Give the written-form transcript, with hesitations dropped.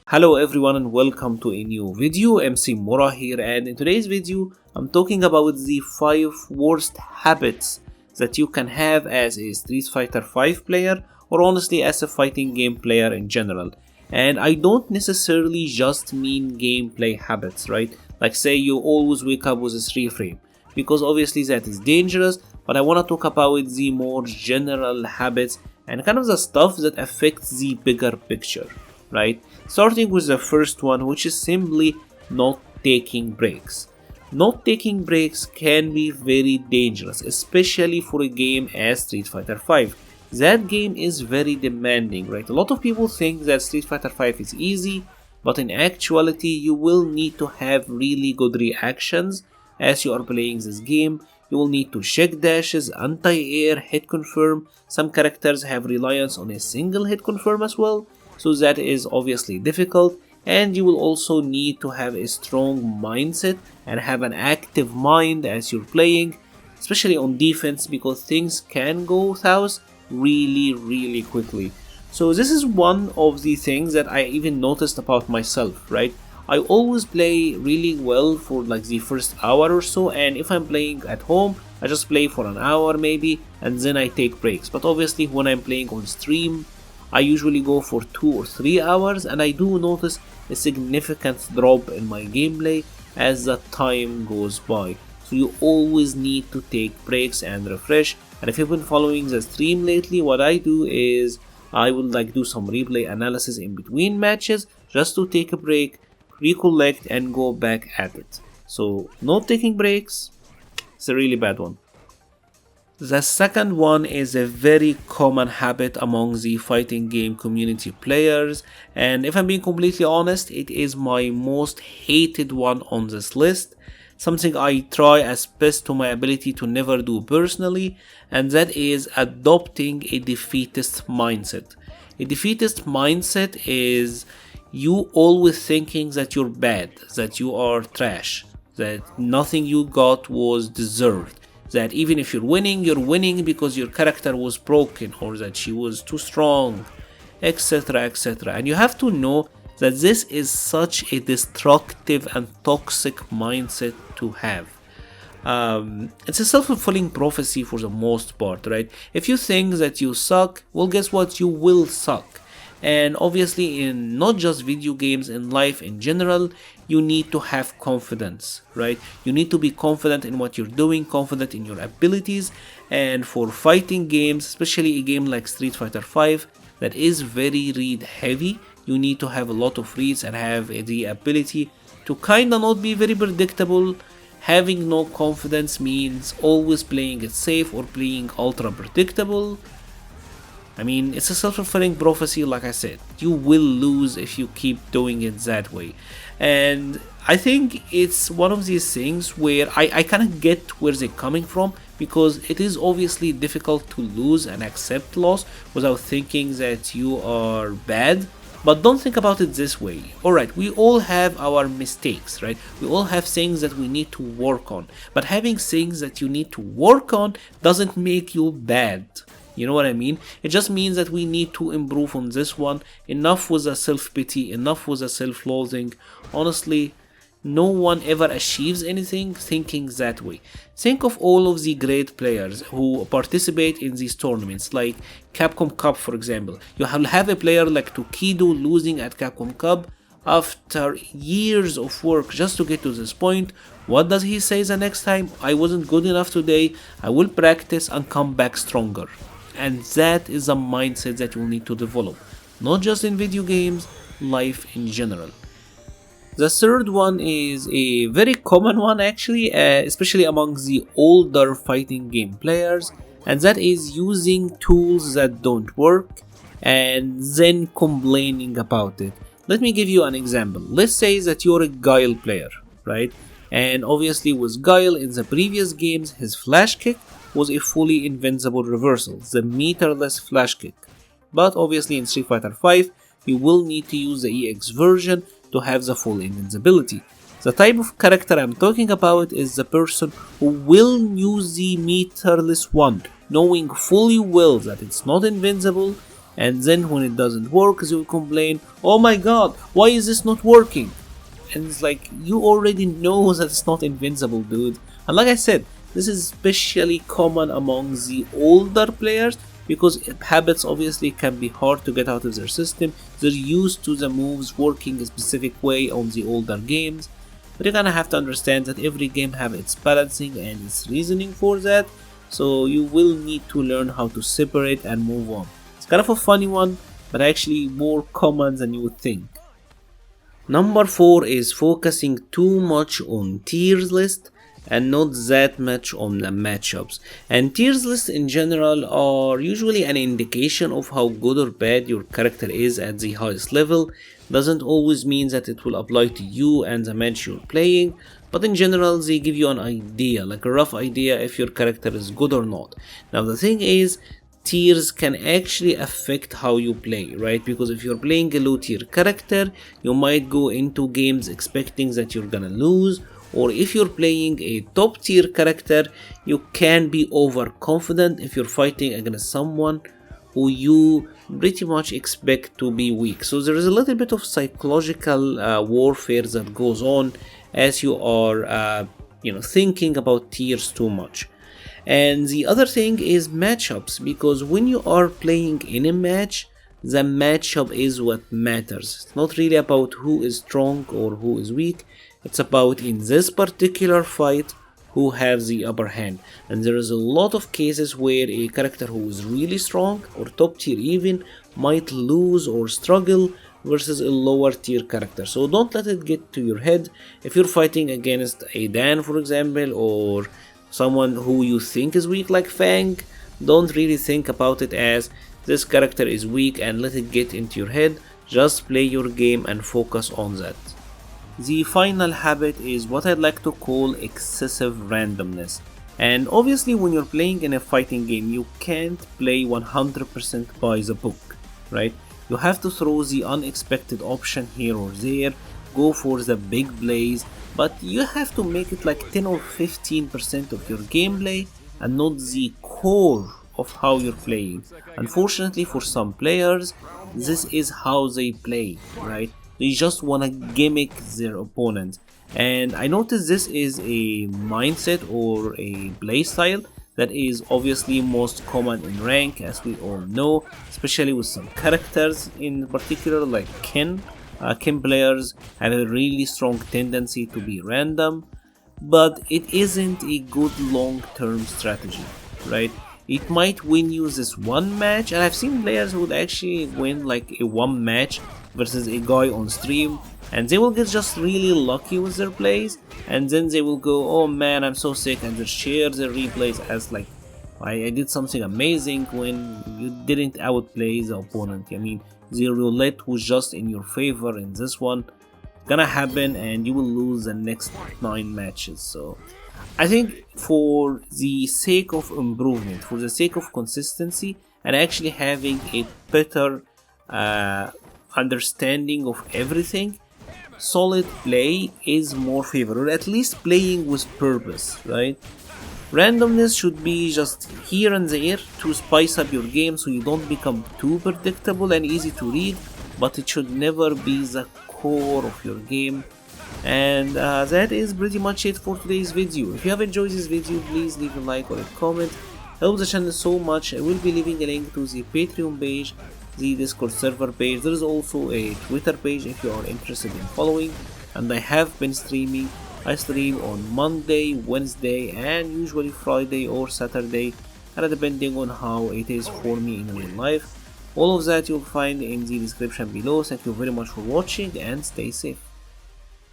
Hello everyone and welcome to a new video. MC-Mura here, and in today's video I'm talking about the 5 worst habits that you can have as a Street Fighter 5 player, or honestly as a fighting game player in general. And I don't necessarily just mean gameplay habits, right? Like say you always wake up with a 3 frame, because obviously that is dangerous, but I want to talk about the more general habits and kind of the stuff that affects the bigger picture, right? Starting with the first one, which is simply not taking breaks. Not taking breaks can be very dangerous, especially for a game as Street Fighter 5. That game is very demanding, right? A lot of people think that Street Fighter 5 is easy, but in actuality you will need to have really good reactions as you are playing this game. You will need to check dashes, anti-air, hit confirm. Some characters have reliance on a single hit confirm as well, so that is obviously difficult. And you will also need to have a strong mindset and have an active mind as you're playing, especially on defense, because things can go south really quickly. So this is one of the things that I even noticed about myself, right? I always play really well for like the first hour or so, and if I'm playing at home I just play for an hour maybe, and then I take breaks. But obviously when I'm playing on stream I usually go for 2 or 3 hours, and I do notice a significant drop in my gameplay as the time goes by. So you always need to take breaks and refresh. And if you've been following the stream lately, what I do is I will do some replay analysis in between matches just to take a break, recollect, and go back at it. So not taking breaks is a really bad one. The second one is a very common habit among the fighting game community players, and if I'm being completely honest, it is my most hated one on this list. Something I try as best to my ability to never do personally, and that is adopting a defeatist mindset. A defeatist mindset is you always thinking that you're bad, that you are trash, that nothing you got was deserved, that even if you're winning because your character was broken or that she was too strong, etc. And you have to know that this is such a destructive and toxic mindset to have. It's a self-fulfilling prophecy for the most part, right? If you think that you suck, well, guess what? You will suck. And obviously in not just video games, in life in general, you need to have confidence, right? You need to be confident in what you're doing, confident in your abilities. And for fighting games, especially a game like Street Fighter 5 that is very read heavy, you need to have a lot of reads and have the ability to kinda not be very predictable. Having no confidence means always playing it safe or playing ultra predictable. I mean, it's a self-fulfilling prophecy, like I said. You will lose if you keep doing it that way. And I think it's one of these things where I kind of get where they're coming from, because it is obviously difficult to lose and accept loss without thinking that you are bad. But don't think about it this way. Alright, we all have our mistakes, right? We all have things that we need to work on. But having things that you need to work on doesn't make you bad. You know what I mean? It just means that we need to improve on this one. Enough with the self-pity, enough with the self-loathing. Honestly, no one ever achieves anything thinking that way. Think of all of the great players who participate in these tournaments, like Capcom Cup for example. You have a player like Tokido losing at Capcom Cup after years of work just to get to this point. What does he say the next time? I wasn't good enough today, I will practice and come back stronger. And that is a mindset that you will need to develop, not just in video games, life in general. The third one is a very common one actually, especially among the older fighting game players, and that is using tools that don't work and then complaining about it. Let me give you an example. Let's say that you're a Guile player, right? And obviously with Guile in the previous games, his flash kick was a fully invincible reversal, the meterless flash kick. But obviously in Street Fighter 5, you will need to use the EX version to have the full invincibility. The type of character I'm talking about is the person who will use the meterless wand, knowing fully well that it's not invincible, and then when it doesn't work they will complain, oh my god, why is this not working? And it's like, you already know that it's not invincible, dude. And like I said, this is especially common among the older players, because habits obviously can be hard to get out of their system. They're used to the moves working a specific way on the older games. But you're gonna have to understand that every game have its balancing and its reasoning for that, so you will need to learn how to separate and move on. It's kind of a funny one, but actually more common than you would think. Number 4 is focusing too much on tiers list and not that much on the matchups. And tiers lists in general are usually an indication of how good or bad your character is at the highest level. Doesn't always mean that it will apply to you and the match you're playing, but in general they give you an idea, like a rough idea if your character is good or not. Now the thing is, tiers can actually affect how you play, right? Because if you're playing a low tier character, you might go into games expecting that you're gonna lose, or if you're playing a top tier character, you can be overconfident if you're fighting against someone who you pretty much expect to be weak. So there is a little bit of psychological warfare that goes on as you are thinking about tiers too much. And the other thing is matchups, because when you are playing in a match, the matchup is what matters. It's not really about who is strong or who is weak. It's about, in this particular fight, who has the upper hand. And there is a lot of cases where a character who is really strong or top tier even might lose or struggle versus a lower tier character. So don't let it get to your head. If you're fighting against a Dan, for example, or someone who you think is weak like Fang, don't really think about it as this character is weak and let it get into your head. Just play your game and focus on that. The final habit is what I'd like to call excessive randomness. And obviously when you're playing in a fighting game, you can't play 100% by the book, right? You have to throw the unexpected option here or there, go for the big plays, but you have to make it like 10 or 15% of your gameplay and not the core of how you're playing. Unfortunately for some players, this is how they play, right? They just wanna gimmick their opponent. And I noticed this is a mindset or a playstyle that is obviously most common in rank, as we all know, especially with some characters in particular like Ken. Ken players have a really strong tendency to be random, but it isn't a good long-term strategy, right? It might win you this one match, and I've seen players who would actually win like a one match versus a guy on stream, and they will get just really lucky with their plays, and then they will go, oh man, I'm so sick, and they share their replays as like, I did something amazing, when you didn't outplay the opponent. I mean, the roulette was just in your favor in this one. It's gonna happen and you will lose the next 9 matches. So I think for the sake of improvement, for the sake of consistency, and actually having a better understanding of everything, solid play is more favored, or at least playing with purpose, right? Randomness should be just here and there to spice up your game so you don't become too predictable and easy to read, but it should never be the core of your game. And that is pretty much it for today's video. If you have enjoyed this video, please leave a like or a comment. Helps the channel so much. I will be leaving a link to the Patreon page, the Discord server page. There is also a Twitter page if you are interested in following, and I have been streaming. I stream on Monday, Wednesday, and usually Friday or Saturday, and depending on how it is for me in real life. All of that you'll find in the description below. Thank you very much for watching and stay safe.